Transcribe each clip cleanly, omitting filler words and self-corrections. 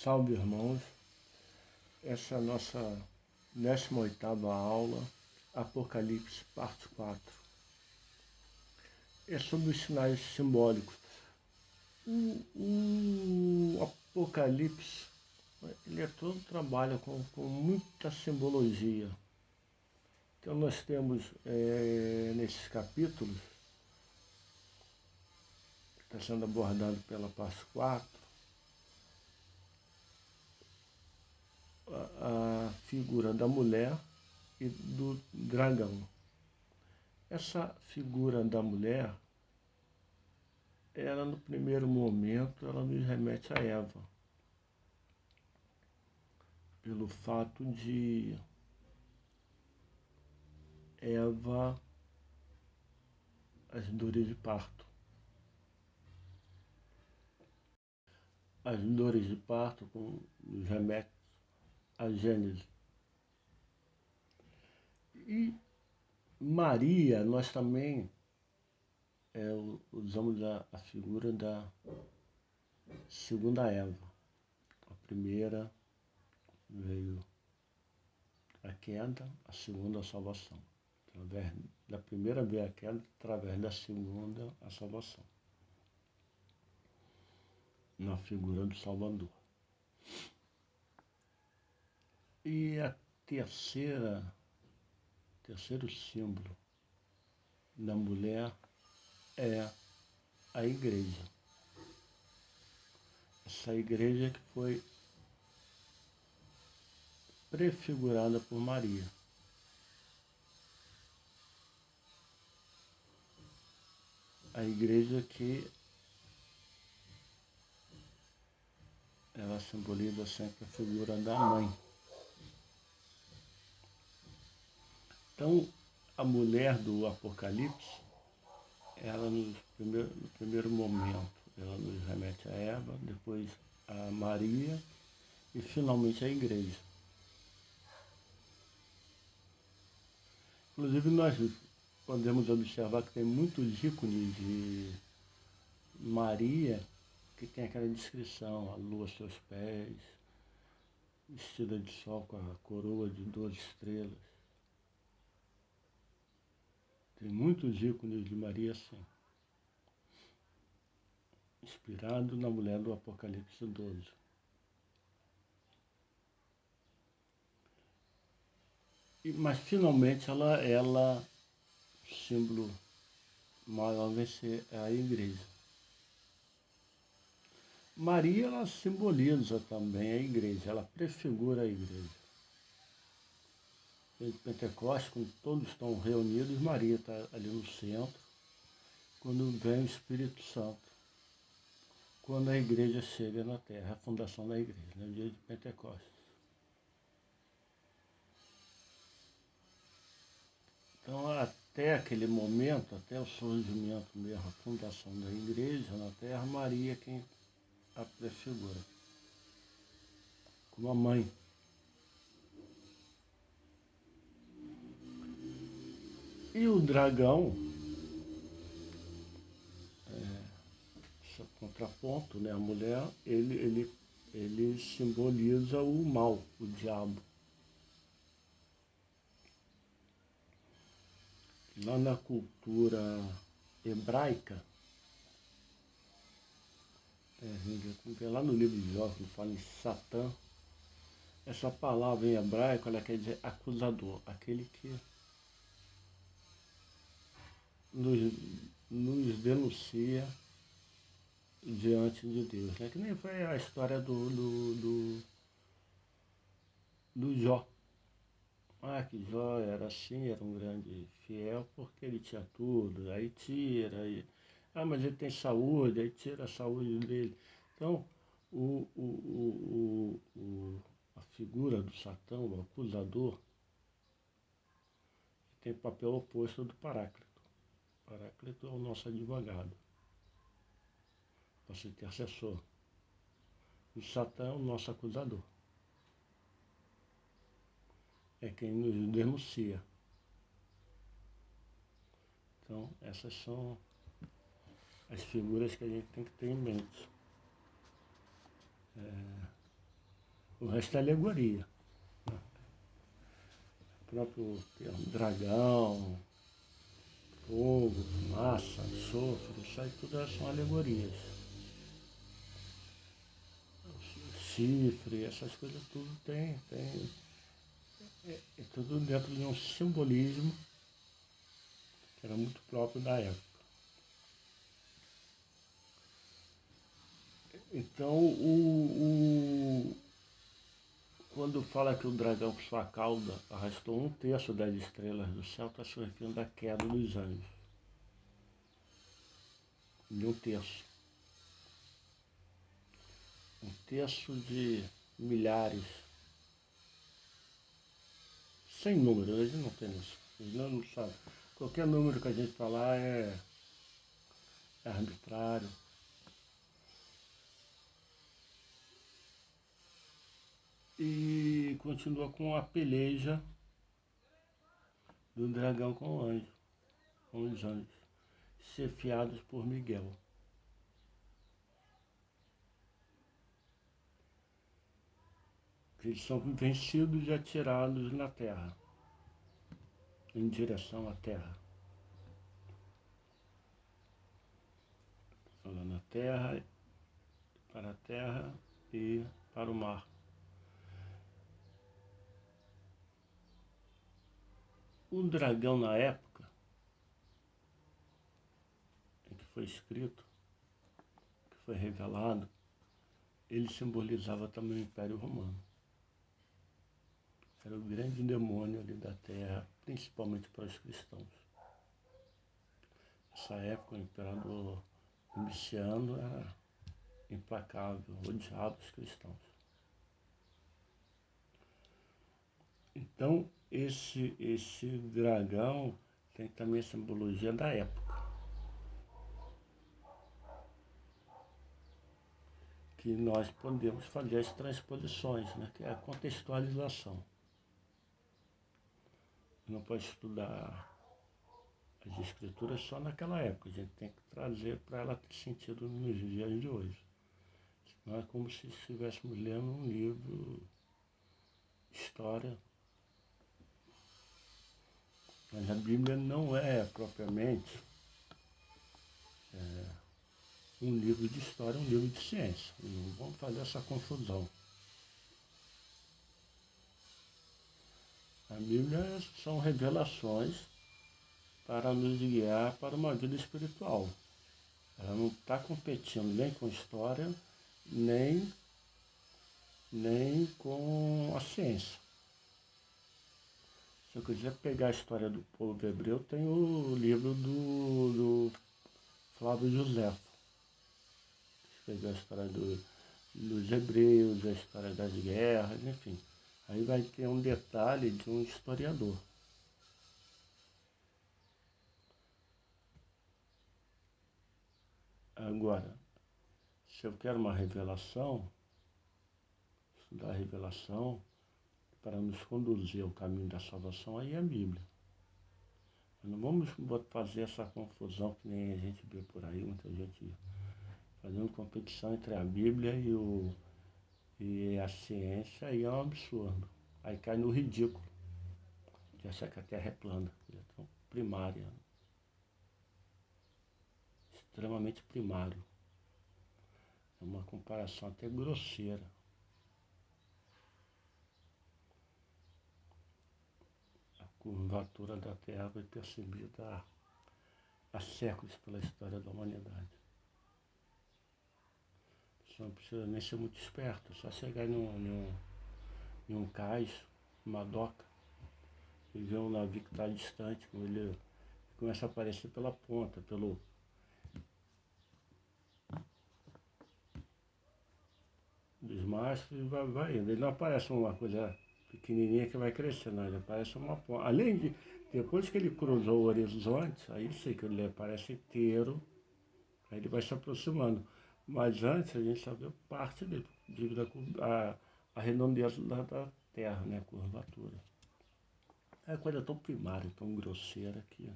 Salve, irmãos. Essa é a nossa 18ª aula, Apocalipse, parte 4. É sobre os sinais simbólicos. O Apocalipse, ele todo trabalha com muita simbologia. Então nós temos nesses capítulos, que está sendo abordado pela parte 4, a figura da mulher e do dragão. Essa figura da mulher, ela no primeiro momento, ela nos remete a Eva, pelo fato de Eva, as dores de parto. As dores de parto nos remete a Gênesis. E Maria, nós também usamos a figura da segunda Eva. A primeira veio a queda, a segunda a salvação. Através da primeira veio a queda, através da segunda a salvação. Na figura do Salvador. E a terceiro símbolo da mulher é a igreja. Essa igreja que foi prefigurada por Maria. A igreja que ela simboliza sempre a figura da mãe. Então, a mulher do Apocalipse, ela no primeiro momento, ela nos remete a Eva, depois a Maria e finalmente a igreja. Inclusive, nós podemos observar que tem muitos ícones de Maria que tem aquela descrição, a lua aos seus pés, vestida de sol com a coroa de 12 estrelas. Tem muitos ícones de Maria assim, inspirado na mulher do Apocalipse 12. Mas finalmente ela o símbolo maior vai ser a igreja. Maria, ela simboliza também a igreja, ela prefigura a igreja. Em Pentecostes, quando todos estão reunidos, Maria está ali no centro, quando vem o Espírito Santo, quando a igreja chega na terra, a fundação da igreja, no dia de Pentecostes. Então, até aquele momento, até o surgimento mesmo, a fundação da igreja na terra, Maria é quem a prefigura, como a mãe. E o dragão, esse contraponto, né? A mulher, ele simboliza o mal, o diabo. Lá na cultura hebraica, lá no livro de Jó, que fala em Satã, essa palavra em hebraico, ela quer dizer acusador, aquele que nos denuncia diante de Deus. Né? Que nem foi a história do Jó. Que Jó era assim, era um grande fiel, porque ele tinha tudo, aí tira, mas ele tem saúde, aí tira a saúde dele. Então, a figura do Satã, o acusador, tem papel oposto do Paráclito. O Paráclito é o nosso advogado, nosso intercessor. O Satã é o nosso acusador. É quem nos denuncia. Então, essas são as figuras que a gente tem que ter em mente. O resto é alegoria. O próprio termo dragão, fogo, massa, enxofre, isso aí tudo são alegorias. Chifre, essas coisas tudo é tudo dentro de um simbolismo que era muito próprio da época. Então, quando fala que o dragão, por sua cauda, arrastou 1/3 das estrelas do céu, está se referindo à queda dos anjos. De 1/3. 1/3 de milhares. Sem número, eles não têm isso. Eles não sabem. Qualquer número que a gente falar é arbitrário. E continua com a peleja do dragão com o anjo, com os anjos, chefiados por Miguel. Eles são vencidos e atirados na terra, em direção à terra. Falando na terra, para a terra e para o mar. O dragão, na época em que foi escrito, que foi revelado, ele simbolizava também o Império Romano. Era o grande demônio ali da terra, principalmente para os cristãos. Nessa época, o imperador Domiciano era implacável, odiava os cristãos. Então, esse dragão tem também a simbologia da época, que nós podemos fazer as transposições, né, que é a contextualização. Não pode estudar as escrituras só naquela época, a gente tem que trazer para ela ter sentido nos dias de hoje. Senão é como se estivéssemos lendo um livro de história. Mas a Bíblia não é propriamente um livro de história, um livro de ciência. Não vamos fazer essa confusão. A Bíblia são revelações para nos guiar para uma vida espiritual. Ela não está competindo nem com história, nem com a ciência. Se eu quiser pegar a história do povo hebreu, tem o livro do Flávio José. Escreveu a história dos hebreus, a história das guerras, enfim. Aí vai ter um detalhe de um historiador. Agora, se eu quero uma revelação, estudar a revelação, para nos conduzir ao caminho da salvação, aí é a Bíblia. Não vamos fazer essa confusão que nem a gente vê por aí, muita gente fazendo competição entre a Bíblia e a ciência, aí é um absurdo. Aí cai no ridículo de achar que a Terra é plana, é tão primária, extremamente primário. É uma comparação até grosseira. A curvatura da Terra foi percebida há séculos pela história da humanidade. Você não precisa nem ser muito esperto, é só chegar em um cais, uma doca, e ver um navio que está distante, quando ele começa a aparecer pela ponta, dos mastros, e vai indo. Ele não aparece uma coisa pequenininha que vai crescendo, não, ele aparece uma ponta. Além de, depois que ele cruzou o horizonte, aí sei que ele aparece inteiro, aí ele vai se aproximando. Mas antes a gente só vê parte dele, devido a redondeza da Terra, né, a curvatura. É coisa tão primária, tão grosseira que...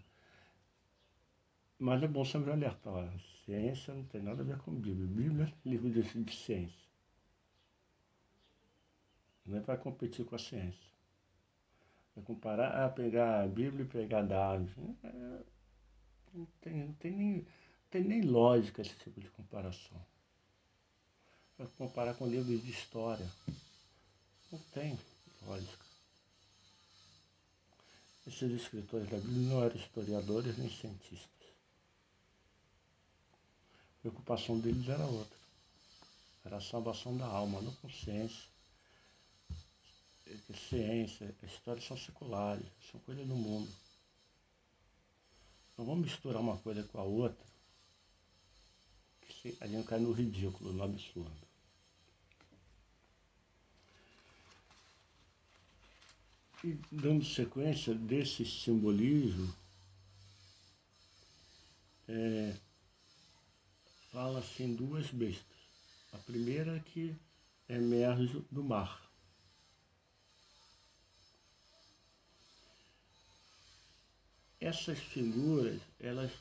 Mas é bom sempre alertar, a ciência não tem nada a ver com Bíblia. Bíblia é livro de ciência. Não é para competir com a ciência. É comparar, pegar a Bíblia e pegar dados. Não tem nem lógica esse tipo de comparação. Para comparar com livros de história. Não tem lógica. Esses escritores da Bíblia não eram historiadores nem cientistas. A preocupação deles era outra. Era a salvação da alma, não com ciência. Ciência, história são seculares, são coisas do mundo. Não vamos misturar uma coisa com a outra, que a gente cai no ridículo, no absurdo. E dando sequência desse simbolismo, fala-se em duas bestas. A primeira que emerge do mar. Essas figuras, elas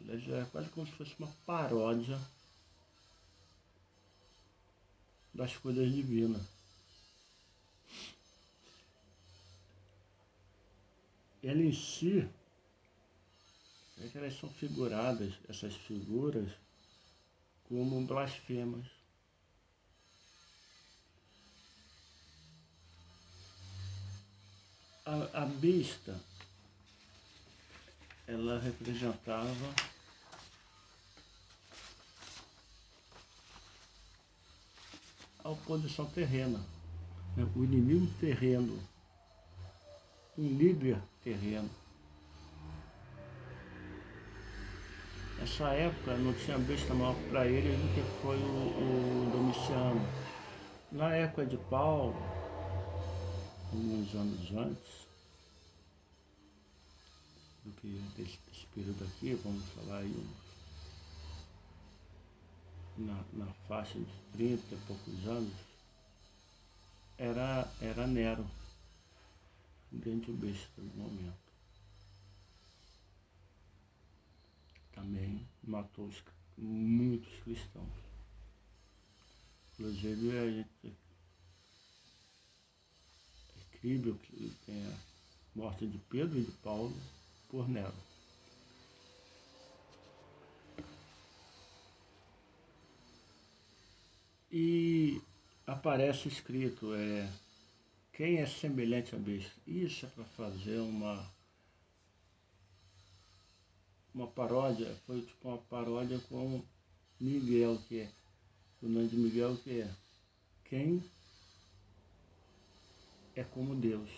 é quase como se fosse uma paródia das coisas divinas. Ela em si, é que elas são figuradas, essas figuras, como blasfemas. A besta, ela representava a oposição terrena, né? O inimigo terreno, um líder terreno. Nessa época não tinha besta maior para eles do que foi o Domiciano. Na época de Paulo, alguns anos antes do que desse período aqui, vamos falar aí na faixa de 30 e poucos anos, era Nero, grande besta do momento. Também matou muitos cristãos. Inclusive, é incrível que tenha a morte de Pedro e de Paulo por Nero. E aparece escrito, quem é semelhante a besta? Isso é para fazer uma paródia, foi tipo uma paródia com Miguel, que é o nome de Miguel, que é quem é como Deus.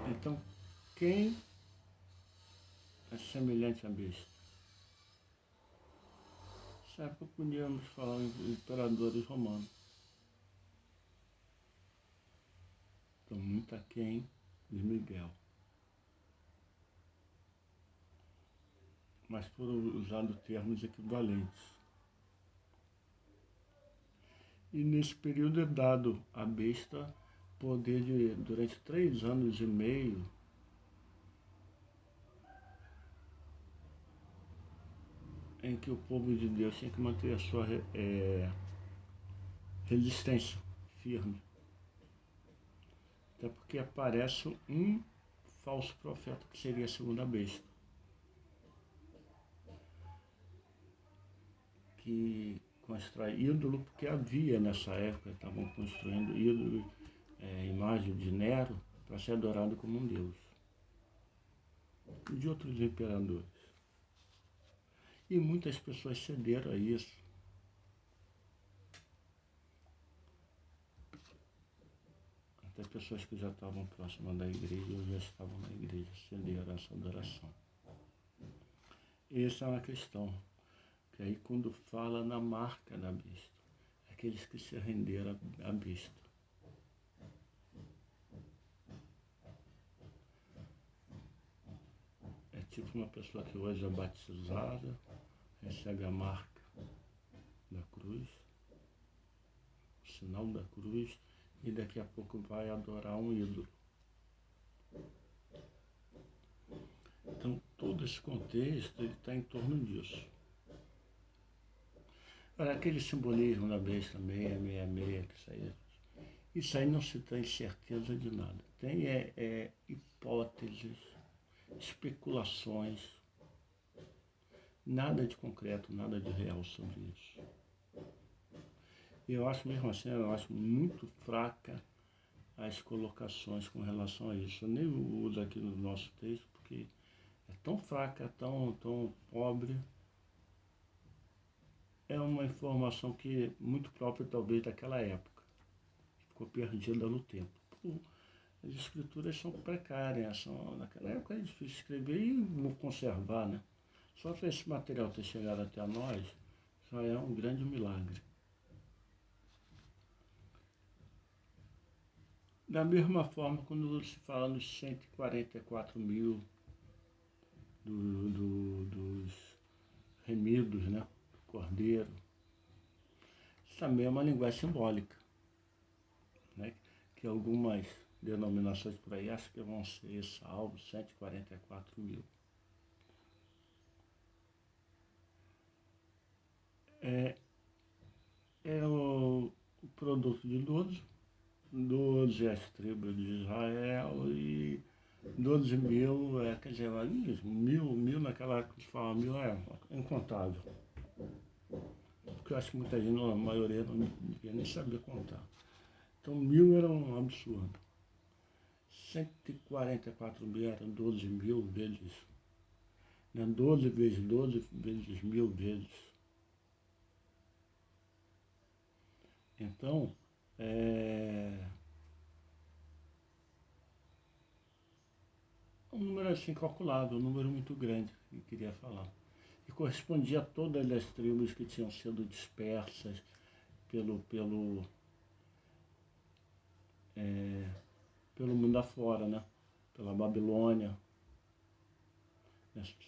Então, quem é semelhante a besta? Nessa época podíamos falar em imperadores romanos. Então, muito aquém de Miguel. Mas foram usados termos equivalentes. E nesse período é dado à besta poder de, durante 3 anos e meio, em que o povo de Deus tem que manter a sua resistência firme. Até porque aparece um falso profeta, que seria a segunda besta, que constrói ídolo, porque havia nessa época, estavam construindo ídolo, imagem de Nero, para ser adorado como um deus. E de outros imperadores. E muitas pessoas cederam a isso. Até pessoas que já estavam próximas da igreja ou já estavam na igreja cederam a essa adoração. Essa é uma questão. Que aí quando fala na marca da besta, aqueles que se renderam à besta. É tipo uma pessoa que hoje é batizada, recebe a marca da cruz, o sinal da cruz, e daqui a pouco vai adorar um ídolo. Então todo esse contexto está em torno disso. Para aquele simbolismo da besta 666, isso aí não se tem certeza de nada. Tem hipóteses, especulações, nada de concreto, nada de real sobre isso. E eu acho mesmo assim, eu acho muito fraca as colocações com relação a isso. Eu nem uso aqui no nosso texto, porque é tão fraca, tão pobre. É uma informação que é muito própria talvez daquela época. Ficou perdida no tempo. As escrituras são precárias, naquela época é difícil escrever e conservar, né? Só para esse material ter chegado até nós, já é um grande milagre. Da mesma forma, quando se fala nos 144 mil dos remidos, né? Do Cordeiro, isso também é uma linguagem simbólica, né? Que algumas denominações por aí acham que vão ser salvos 144 mil. É o produto de 12 as tribos de Israel e 12 mil, quer dizer, mil naquela época que se fala mil é incontável. Porque eu acho que muita gente, a maioria não devia nem saber contar. Então 1000 era um absurdo. 144 mil eram 12 mil vezes, né? 12 vezes 12 vezes 1000 vezes. Então, um número assim calculável, um número muito grande que eu queria falar. E correspondia a todas as tribos que tinham sido dispersas pelo mundo afora, né? Pela Babilônia.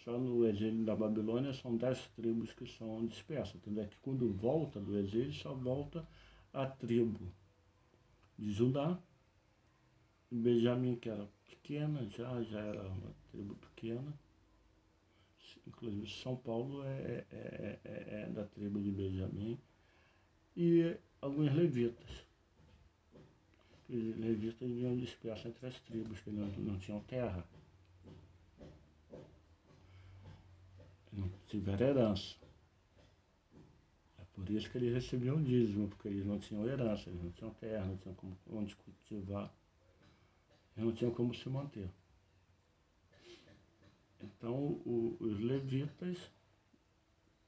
Só no exílio da Babilônia são 10 tribos que são dispersas. Tanto é que quando volta do exílio, só volta a tribo de Judá e Benjamim, que era pequena, já era uma tribo pequena. Inclusive São Paulo é da tribo de Benjamim. E alguns levitas. Os levitas vinham dispersos entre as tribos, que não tinham terra. Não tiveram herança. É por isso que eles recebiam dízimo, porque eles não tinham herança, eles não tinham terra, não tinham onde cultivar, eles não tinham como se manter. Então os levitas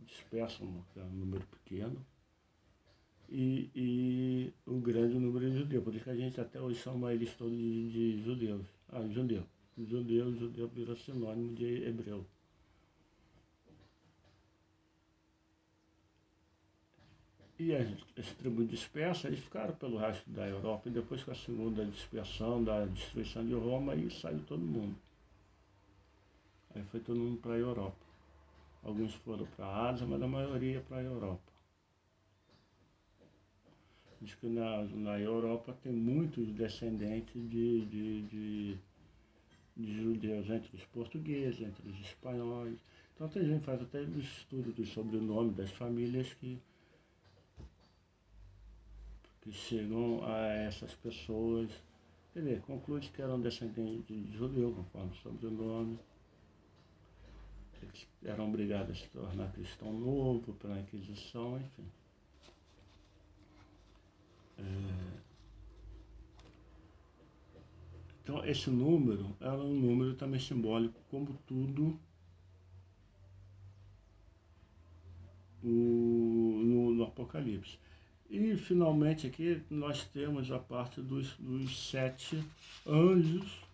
dispersam um número pequeno e o grande número de judeus. Por isso que a gente até hoje chama eles todos de judeus. Judeu virou sinônimo de hebreu. E as tribos dispersas, eles ficaram pelo resto da Europa, e depois com a segunda dispersão, da destruição de Roma, aí saiu todo mundo. Aí foi todo mundo para a Europa. Alguns foram para a Ásia, mas a maioria para a Europa. Diz que na Europa tem muitos descendentes de judeus, entre os portugueses, entre os espanhóis. Então tem gente que faz até estudo do sobrenome das famílias que chegam a essas pessoas. Quer dizer, conclui que eram descendentes de judeu, conforme o sobrenome. Eles eram obrigados a se tornar cristão novo pela Inquisição, enfim. Então, esse número era um número também simbólico, como tudo no Apocalipse. E, finalmente, aqui nós temos a parte dos 7 anjos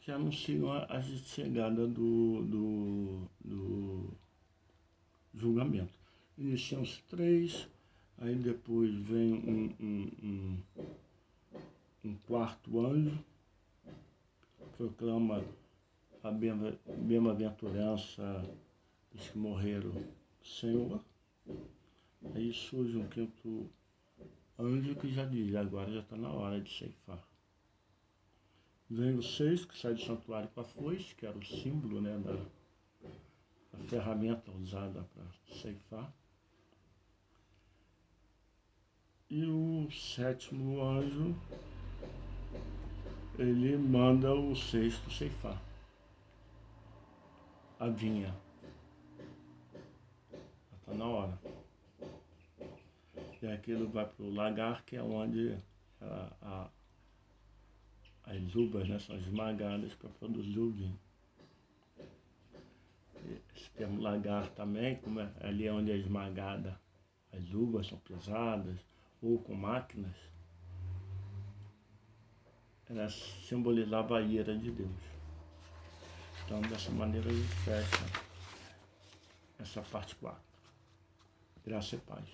que anunciam a chegada do julgamento. Iniciam-se 3, aí depois vem um quarto anjo, proclama a bem-aventurança dos que morreram do Senhor. Aí surge um quinto anjo que já diz, agora já está na hora de ceifar. Vem o 6, que sai do santuário com a foice, que era o símbolo, né, da ferramenta usada para ceifar. E o sétimo anjo, ele manda o sexto ceifar a vinha. Está na hora. E aquilo vai para o lagar, que é onde as uvas, né, são esmagadas para produzir o vinho. Esse termo lagar também, como ali é onde é esmagada, as uvas são pesadas, ou com máquinas, ela simbolizava a ira de Deus. Então, dessa maneira, a gente fecha essa parte 4. Graça e paz.